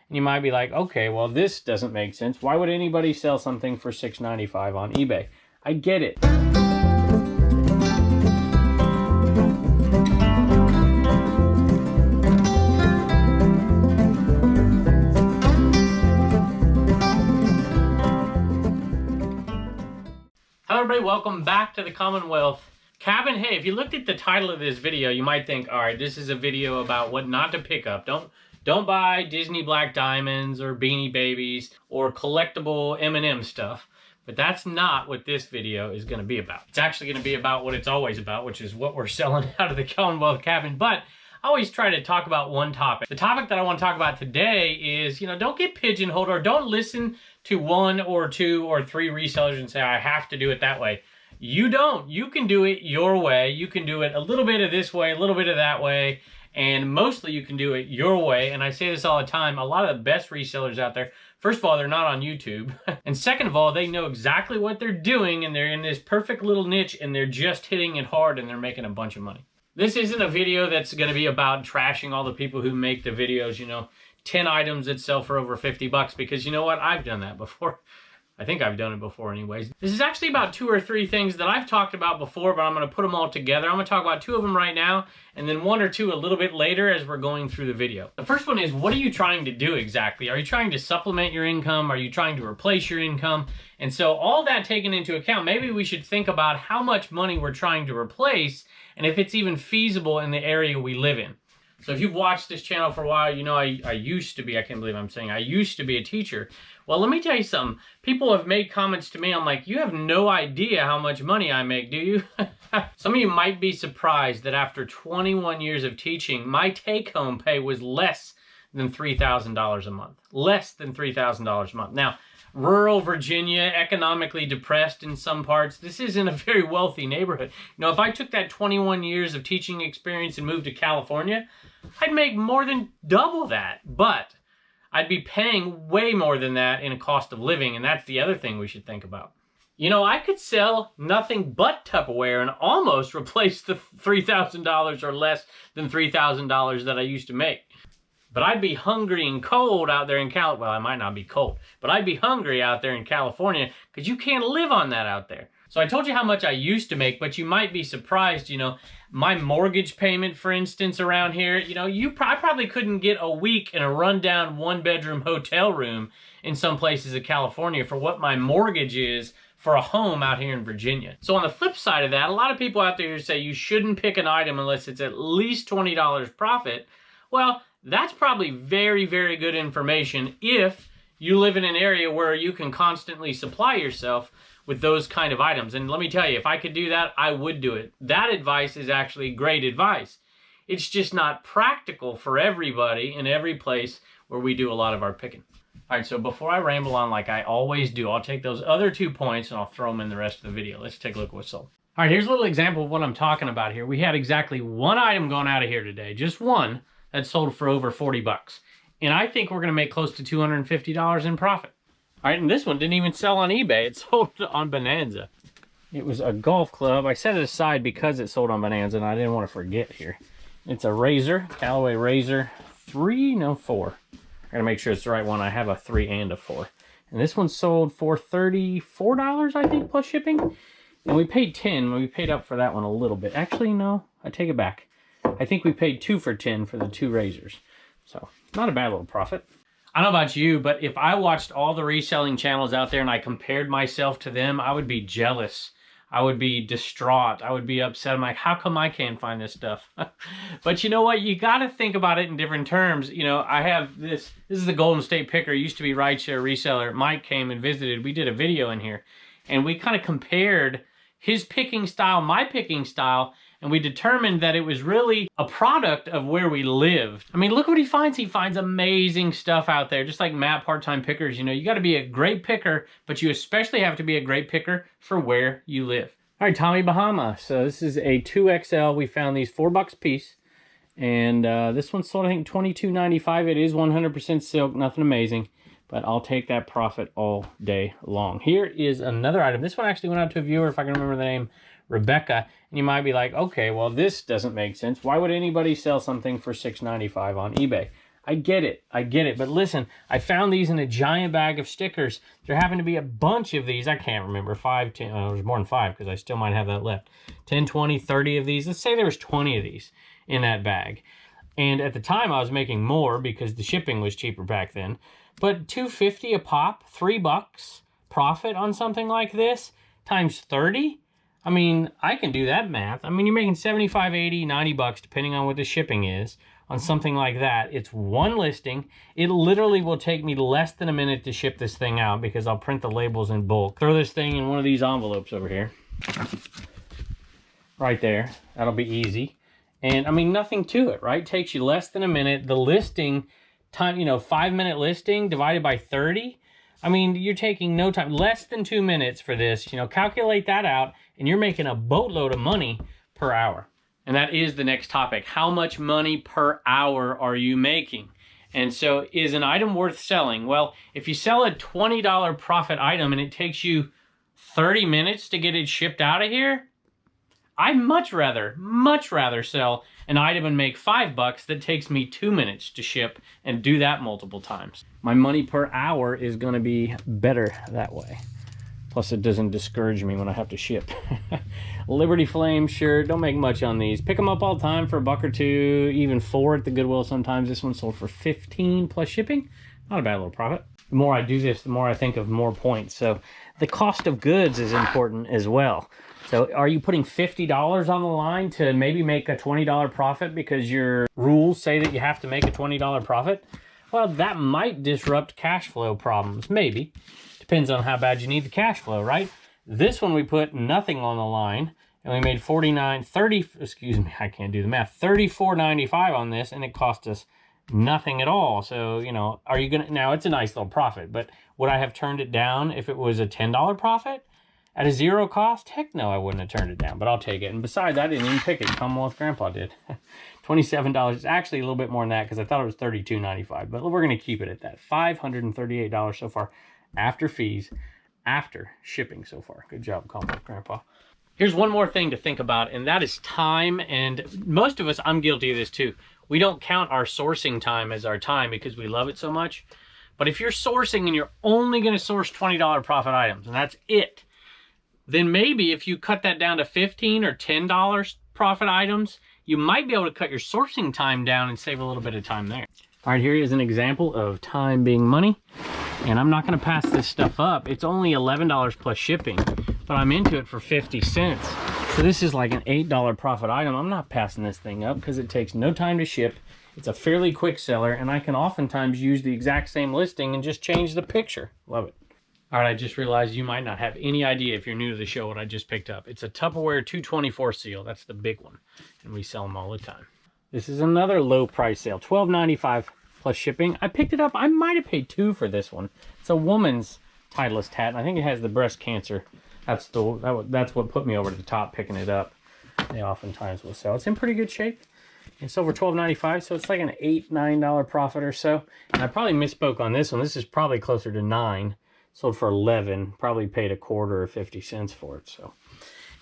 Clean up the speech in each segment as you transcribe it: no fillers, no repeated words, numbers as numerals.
And you might be like, okay, well, this doesn't make sense. Why would anybody sell something for $6.95 on eBay? I get it. Hello everybody, welcome back to the Commonwealth cabin. Hey, if you looked at the title of this video, you might think, all right, this is a video about what not to pick up. Don't buy Disney Black Diamonds or Beanie Babies or collectible M&M stuff. But that's not what this video is going to be about. It's actually going to be about what it's always about, which is what we're selling out of the Commonwealth cabin. But I always try to talk about one topic. The topic that I want to talk about today is, don't get pigeonholed, or don't listen to one or two or three resellers and say, I have to do it that way. You don't. You can do it your way. You can do it a little bit of this way, a little bit of that way, and mostly you can do it your way. And I say this all the time, a lot of the best resellers out there, first of all, they're not on YouTube. And second of all, they know exactly what they're doing, and they're in this perfect little niche, and they're just hitting it hard, and they're making a bunch of money. This isn't a video that's going to be about trashing all the people who make the videos, 10 items that sell for over 50 bucks, because you know what? I've done that before. I think I've done it before anyways. This is actually about 2 or 3 things that I've talked about before, but I'm going to put them all together. I'm going to talk about 2 of them right now, and then 1 or 2 a little bit later as we're going through the video. The first one is, what are you trying to do exactly? Are you trying to supplement your income? Are you trying to replace your income? And so all that taken into account, maybe we should think about how much money we're trying to replace, and if it's even feasible in the area we live in. So if you've watched this channel for a while, I used to be, I can't believe I'm saying I used to be a teacher. Well, let me tell you something. People have made comments to me. I'm like, you have no idea how much money I make, do you? Some of you might be surprised that after 21 years of teaching, my take-home pay was less than $3,000 a month. Less than $3,000 a month. Now, rural Virginia, economically depressed in some parts, this isn't a very wealthy neighborhood. If I took that 21 years of teaching experience and moved to California, I'd make more than double that, but I'd be paying way more than that in a cost of living, and that's the other thing we should think about. I could sell nothing but Tupperware and almost replace the $3,000 or less than $3,000 that I used to make. But I'd be hungry and cold out there in California. Well, I might not be cold, but I'd be hungry out there in California because you can't live on that out there. So I told you how much I used to make, but you might be surprised, my mortgage payment, for instance, around here, I probably couldn't get a week in a rundown 1-bedroom hotel room in some places of California for what my mortgage is for a home out here in Virginia. So on the flip side of that, a lot of people out there say you shouldn't pick an item unless it's at least $20 profit. Well, that's probably very, very good information if you live in an area where you can constantly supply yourself with those kind of items. And let me tell you, if I could do that, I would do it. That advice is actually great advice. It's just not practical for everybody in every place where we do a lot of our picking. All right, so before I ramble on like I always do, I'll take those other 2 points and I'll throw them in the rest of the video. Let's take a look at what's sold. All right, here's a little example of what I'm talking about here. We had exactly 1 item going out of here today, just 1, that sold for over 40 bucks. And I think we're gonna make close to $250 in profit. All right, and this one didn't even sell on eBay. It sold on Bonanza. It was a golf club. I set it aside because it sold on Bonanza and I didn't want to forget here. It's a razor, Callaway razor, 4. I gotta make sure it's the right one. I have a 3 and a 4. And this one sold for $34, I think, plus shipping. And we paid 10. We paid up for that one a little bit. Actually, no, I take it back. I think we paid 2 for 10 for the 2 razors. So, not a bad little profit. I don't know about you, but if I watched all the reselling channels out there and I compared myself to them, I would be jealous. I would be distraught. I would be upset. I'm like, how come I can't find this stuff? But you know what? You got to think about it in different terms. I have this. This is the Golden State Picker. It used to be rideshare reseller. Mike came and visited. We did a video in here, and we kind of compared his picking style, my picking style, and we determined that it was really a product of where we lived. I mean, look what he finds. He finds amazing stuff out there, just like Matt Part-Time Pickers. You got to be a great picker, but you especially have to be a great picker for where you live. All right, Tommy Bahama. So this is a 2XL. We found these $4 a piece. And this one sold, I think, $22.95. It is 100% silk, nothing amazing. But I'll take that profit all day long. Here is another item. This one actually went out to a viewer, if I can remember the name, Rebecca. And you might be like, okay, well, this doesn't make sense. Why would anybody sell something for $6.95 on eBay? I get it. But listen, I found these in a giant bag of stickers. There happened to be a bunch of these. I can't remember, 5, 10, oh, there's more than 5 because I still might have that left. 10, 20, 30 of these. Let's say there was 20 of these in that bag. And at the time I was making more because the shipping was cheaper back then. But $2.50 a pop, $3 profit on something like this times 30. I mean, I can do that math. I mean, you're making 75, 80, 90 bucks, depending on what the shipping is, on something like that. It's one listing. It literally will take me less than a minute to ship this thing out because I'll print the labels in bulk. Throw this thing in one of these envelopes over here. Right there. That'll be easy. And I mean, nothing to it, right? Takes you less than a minute. The listing time, 5-minute listing divided by 30. I mean, you're taking no time, less than 2 minutes for this. Calculate that out, and you're making a boatload of money per hour. And that is the next topic. How much money per hour are you making? And so is an item worth selling? Well, if you sell a $20 profit item and it takes you 30 minutes to get it shipped out of here, I'd much rather sell an item and make $5 that takes me 2 minutes to ship and do that multiple times. My money per hour is gonna be better that way. Plus it doesn't discourage me when I have to ship. Liberty Flame, sure, don't make much on these. Pick them up all the time for $1 or $2, even $4 at the Goodwill sometimes. This one sold for $15 plus shipping. Not a bad little profit. The more I do this, the more I think of more points. So the cost of goods is important as well. So are you putting $50 on the line to maybe make a $20 profit because your rules say that you have to make a $20 profit? Well, that might disrupt cash flow problems, maybe. Depends on how bad you need the cash flow, right? This one we put nothing on the line and we made $34.95 on this, and it cost us nothing at all. So, are you gonna, now it's a nice little profit, but would I have turned it down if it was a $10 profit? At a zero cost? Heck no, I wouldn't have turned it down, but I'll take it. And besides, I didn't even pick it. Commonwealth Grandpa did. $27. It's actually a little bit more than that because I thought it was $32.95, but we're going to keep it at that. $538 so far after fees, after shipping so far. Good job, Commonwealth Grandpa. Here's one more thing to think about, and that is time. And most of us, I'm guilty of this too. We don't count our sourcing time as our time because we love it so much. But if you're sourcing and you're only going to source $20 profit items, and that's it, then maybe if you cut that down to $15 or $10 profit items, you might be able to cut your sourcing time down and save a little bit of time there. All right, here is an example of time being money. And I'm not gonna pass this stuff up. It's only $11 plus shipping, but I'm into it for 50 cents. So this is like an $8 profit item. I'm not passing this thing up because it takes no time to ship. It's a fairly quick seller, and I can oftentimes use the exact same listing and just change the picture. Love it. All right, I just realized you might not have any idea if you're new to the show what I just picked up. It's a Tupperware 224 seal. That's the big one, and we sell them all the time. This is another low price sale, $12.95 plus shipping. I picked it up. I might have paid $2 for this one. It's a woman's Titleist hat, and I think it has the breast cancer. That's what put me over to the top picking it up. They oftentimes will sell. It's in pretty good shape. It's over $12.95, so it's like an $8, $9 profit or so. And I probably misspoke on this one. This is probably closer to $9. Sold for $11, probably paid $1 or 50 cents for it. So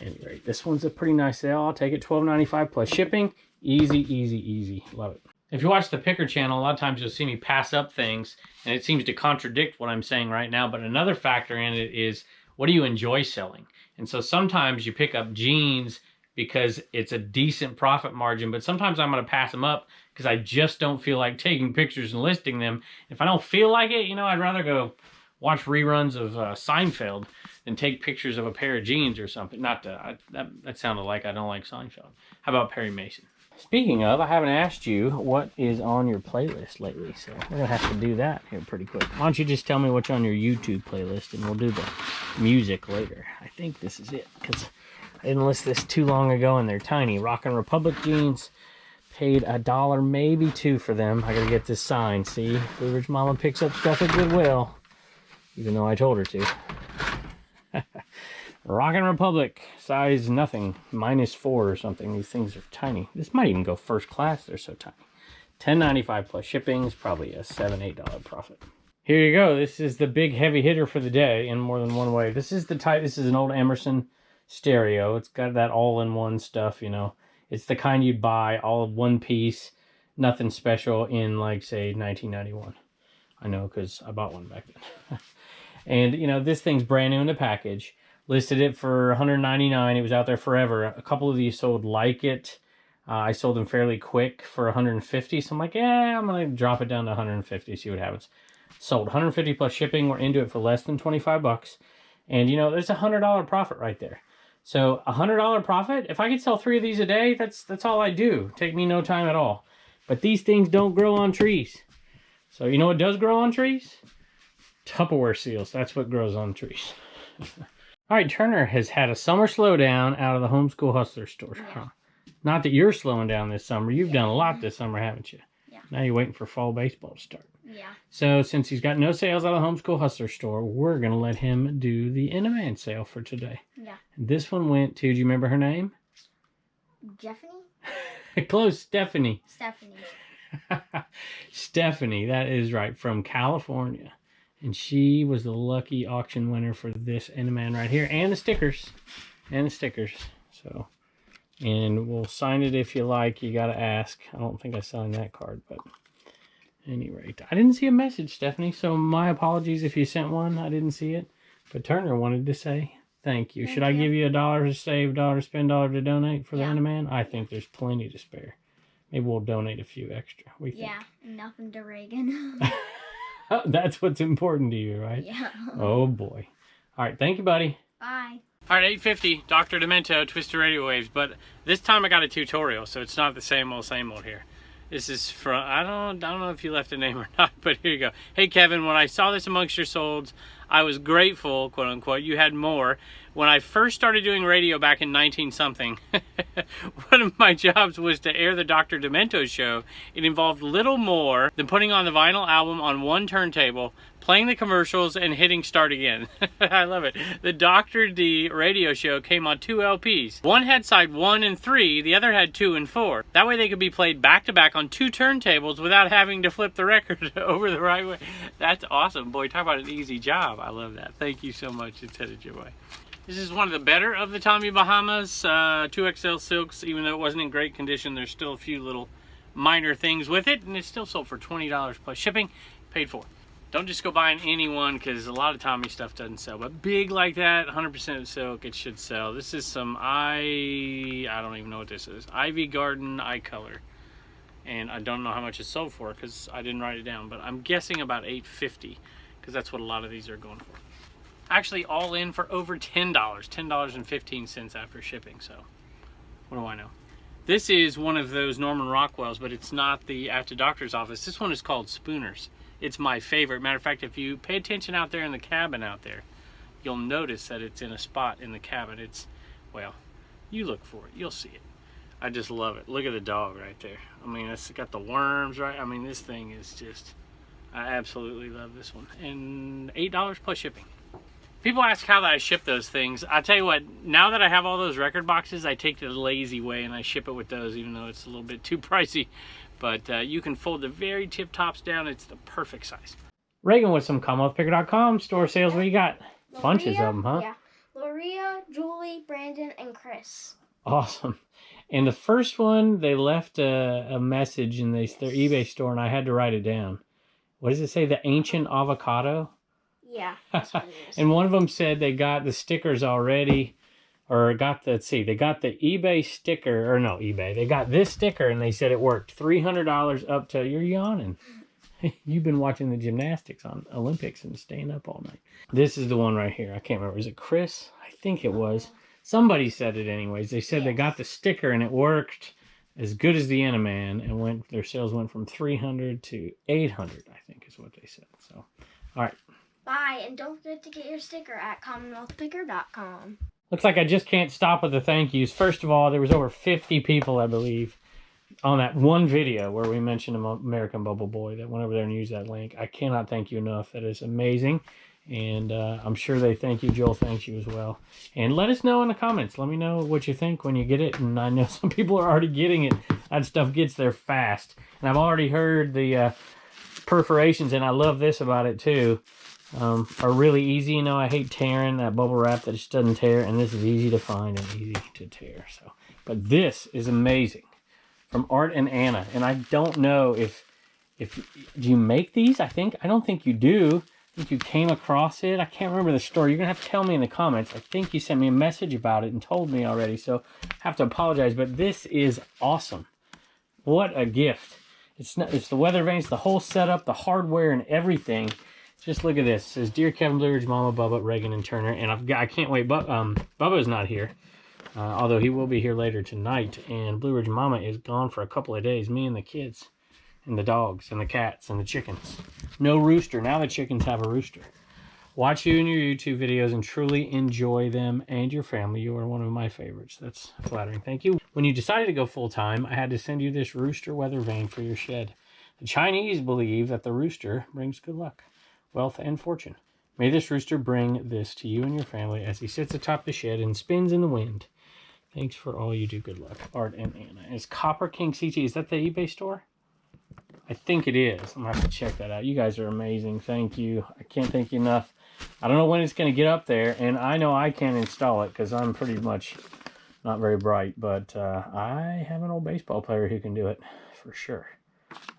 anyway, this one's a pretty nice sale. I'll take it, $12.95 plus shipping. Easy, easy, easy. Love it. If you watch the Picker channel, a lot of times you'll see me pass up things, and it seems to contradict what I'm saying right now. But another factor in it is, what do you enjoy selling? And so sometimes you pick up jeans because it's a decent profit margin, but sometimes I'm going to pass them up because I just don't feel like taking pictures and listing them. If I don't feel like it, I'd rather go watch reruns of Seinfeld than take pictures of a pair of jeans or something. Not to, that sounded like I don't like Seinfeld. How about Perry Mason? Speaking of, I haven't asked you what is on your playlist lately, so we're gonna have to do that here pretty quick. Why don't you just tell me what's on your YouTube playlist, and we'll do the music later. I think this is it, because I didn't list this too long ago, and they're tiny. Rockin' Republic jeans. Paid $1, maybe $2 for them. I gotta get this signed. See, Blue Ridge Mama picks up stuff at Goodwill, even though I told her to. Rockin' Republic, size nothing, -4 or something. These things are tiny. This might even go first class, they're so tiny. $10.95 plus shipping is probably a $7, $8 profit. Here you go. This is the big heavy hitter for the day in more than one way. This is the type, this is an old Emerson stereo. It's got that all-in-one stuff, It's the kind you'd buy all of one piece, nothing special in, like, say, 1991. I know because I bought one back then. And, you know, this thing's brand new in the package. Listed it for $199. It was out there forever. A couple of these sold like it. I sold them fairly quick for $150. So I'm like, yeah, I'm going to drop it down to $150, see what happens. Sold $150 plus shipping. We're into it for less than 25 bucks. And, you know, there's a $100 profit right there. So a $100 profit, if I could sell 3 of these a day, that's all I do. Take me no time at all. But these things don't grow on trees. So you know what does grow on trees? Tupperware seals. That's what grows on trees. All right, Turner has had a summer slowdown out of the Homeschool Hustler store. Yeah. Not that you're slowing down this summer. You've done a lot this summer, haven't you? Yeah. Now you're waiting for fall baseball to start. Yeah. So since he's got no sales out of the Homeschool Hustler store, we're going to let him do the In-A-Man sale for today. Yeah. And this one went to, do you remember her name? Jeffany? Close, Stephanie. Stephanie. Stephanie, that is right, from California. And she was the lucky auction winner for this In-A-Man right here. And the stickers. And the stickers. So, and we'll sign it if you like. You got to ask. I don't think I signed that card, but at any rate. I didn't see a message, Stephanie, so my apologies if you sent one. I didn't see it. But Turner wanted to say thank you. Should I give you $1 to save, $1 to spend, $1 to donate for the In-A-Man? I think there's plenty to spare. Maybe we'll donate a few extra. What do you think? Nothing to Reagan. That's what's important to you, right? Yeah. Oh, boy. All right. Thank you, buddy. Bye. All right, 850, Dr. Demento, Twisted Radio Waves. But this time I got a tutorial, so it's not the same old here. This is from, I don't know if you left a name or not, but here you go. Hey, Kevin, when I saw this amongst your solds, I was grateful, quote unquote, you had more. When I first started doing radio back in 19-something, one of my jobs was to air the Dr. Demento show. It involved little more than putting on the vinyl album on one turntable, playing the commercials, and hitting start again. I love it. The Dr. D radio show came on 2 LPs. One had side 1 and 3, the other had 2 and 4. That way they could be played back to back on 2 turntables without having to flip the record over the right way. That's awesome. Boy, talk about an easy job. I love that. Thank you so much. It's headed your way. This is one of the better of the Tommy Bahamas 2XL silks. Even though it wasn't in great condition, there's still a few little minor things with it, and it's still sold for $20 plus shipping, paid for. Don't just go buying any one, because a lot of Tommy stuff doesn't sell. But big like that, 100% silk, it should sell. This is some I don't even know what this is. Ivy Garden Eye Color. And I don't know how much it's sold for, because I didn't write it down. But I'm guessing about $8.50, because that's what a lot of these are going for. Actually, all in for over $10. $10.15 after shipping, so what do I know? This is one of those Norman Rockwells, but it's not the At the Doctor's Office. This one is called Spooners. It's my favorite. Matter of fact, if you pay attention out there in the cabin out there, you'll notice that it's in a spot in the cabin. It's, well, you look for it. You'll see it. I just love it. Look at the dog right there. I mean, it's got the worms, right? I mean, this thing is just, I absolutely love this one. And $8 plus shipping. People ask how I ship those things. I tell you what, now that I have all those record boxes, I take the lazy way and I ship it with those, even though it's a little bit too pricey. But you can fold the very tip tops down. It's the perfect size. Reagan with some CommonwealthPicker.com store sales. What you got? Bunches of them, huh? Yeah. Loria, Julie, Brandon, and Chris. Awesome. And the first one, they left a message in their eBay store, and I had to write it down. What does it say? The Ancient Avocado? Yeah, that's what it is. And one of them said they got the stickers already, or got the, let's see, they got the eBay sticker, or no, eBay. They got this sticker, and they said it worked. $300 up to, you're yawning. You've been watching the gymnastics on Olympics and staying up all night. This is the one right here. I can't remember. Is it Chris? I think it was. Somebody said it anyways. They said they got the sticker, and it worked as good as the In-A-Man, and their sales went from 300 to 800, I think is what they said. So, all right. Bye, and don't forget to get your sticker at CommonwealthPicker.com. Looks like I just can't stop with the thank yous. First of all, there was over 50 people, I believe, on that one video where we mentioned American Bubble Boy that went over there and used that link. I cannot thank you enough. That is amazing. And I'm sure they thank you. Joel thanks you as well. And let us know in the comments. Let me know what you think when you get it. And I know some people are already getting it. That stuff gets there fast. And I've already heard the perforations, and I love this about it too. Are really easy. You know, I hate tearing that bubble wrap that just doesn't tear, and this is easy to find and easy to tear. So, but this is amazing. from Art and Anna. And I don't know if do you make these? I don't think you do. I think you came across it. I can't remember the story. You're gonna have to tell me in the comments. I think you sent me a message about it and told me already, so I have to apologize, but this is awesome. What a gift. It's the weather vanes, the whole setup, the hardware and everything. Just look at this. It says, Dear Kevin, Blue Ridge Mama, Bubba, Reagan, and Turner. And I can't wait, but Bubba's not here. Although he will be here later tonight. And Blue Ridge Mama is gone for a couple of days. Me and the kids. And the dogs and the cats and the chickens. No rooster. Now the chickens have a rooster. Watch you in your YouTube videos and truly enjoy them and your family. You are one of my favorites. That's flattering. Thank you. When you decided to go full-time, I had to send you this rooster weather vane for your shed. The Chinese believe that the rooster brings good luck, wealth, and fortune. May this rooster bring this to you and your family as he sits atop the shed and spins in the wind. Thanks for all you do. Good luck. Art and Anna. Is Copper King CT, is that the eBay store? I think it is. I'm going to have to check that out. You guys are amazing. Thank you. I can't thank you enough. I don't know when it's going to get up there, and I know I can't install it because I'm pretty much not very bright, but I have an old baseball player who can do it for sure.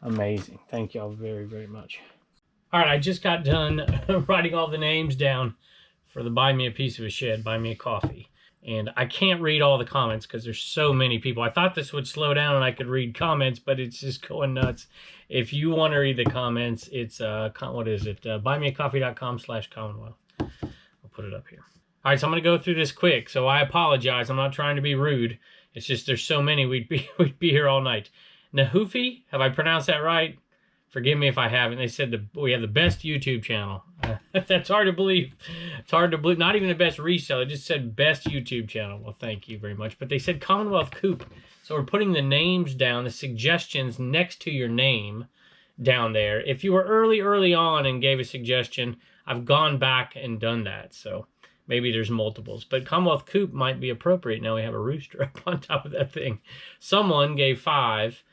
Amazing. Thank y'all very, very much. All right, I just got done writing all the names down for the Buy Me a Piece of a Shed, Buy Me a Coffee. And I can't read all the comments because there's so many people. I thought this would slow down and I could read comments, but it's just going nuts. If you want to read the comments, it's, what is it? buymeacoffee.com/Commonwealth. I'll put it up here. All right, so I'm going to go through this quick. So I apologize. I'm not trying to be rude. It's just there's so many. We'd be here all night. Nahufi, have I pronounced that right? Forgive me if I haven't. They said we have the best YouTube channel. That's hard to believe. It's hard to believe. Not even the best reseller. It just said best YouTube channel. Well, thank you very much. But they said Commonwealth Coop. So we're putting the names down, the suggestions next to your name down there. If you were early on and gave a suggestion, I've gone back and done that. So maybe there's multiples. But Commonwealth Coop might be appropriate. Now we have a rooster up on top of that thing. Someone gave 5.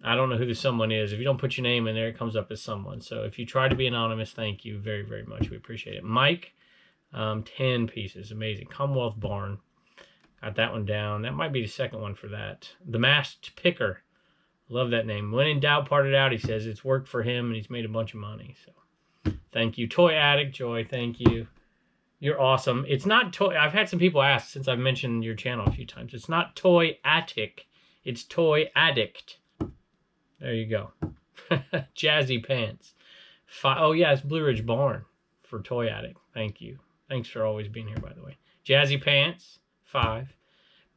I don't know who the someone is. If you don't put your name in there, it comes up as someone. So if you try to be anonymous, thank you very, very much. We appreciate it. Mike, 10 pieces. Amazing. Commonwealth Barn. Got that one down. That might be the second one for that. The Masked Picker. Love that name. When in doubt, part it out, he says. It's worked for him, and he's made a bunch of money. So thank you. Toy Addict, Joy, thank you. You're awesome. It's not Toy... I've had some people ask since I've mentioned your channel a few times. It's not Toy Attic. It's Toy Addict. There you go. Jazzy Pants. 5. Oh, yeah, it's Blue Ridge Barn for Toy Addict. Thank you. Thanks for always being here, by the way. Jazzy Pants, 5.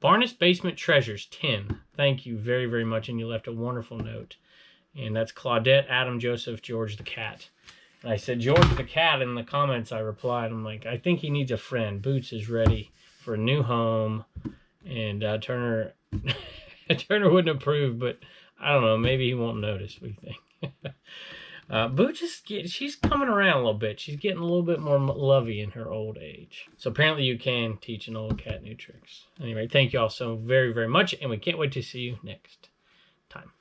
Barnett Basement Treasures, 10. Thank you very, very much, and you left a wonderful note. And that's Claudette, Adam, Joseph, George the Cat. And I said, George the Cat, in the comments I replied. I'm like, I think he needs a friend. Boots is ready for a new home. And Turner wouldn't approve, but... I don't know. Maybe he won't notice. What do you think? Boo she's coming around a little bit. She's getting a little bit more lovey in her old age. So apparently you can teach an old cat new tricks. Anyway, thank you all so very, very much. And we can't wait to see you next time.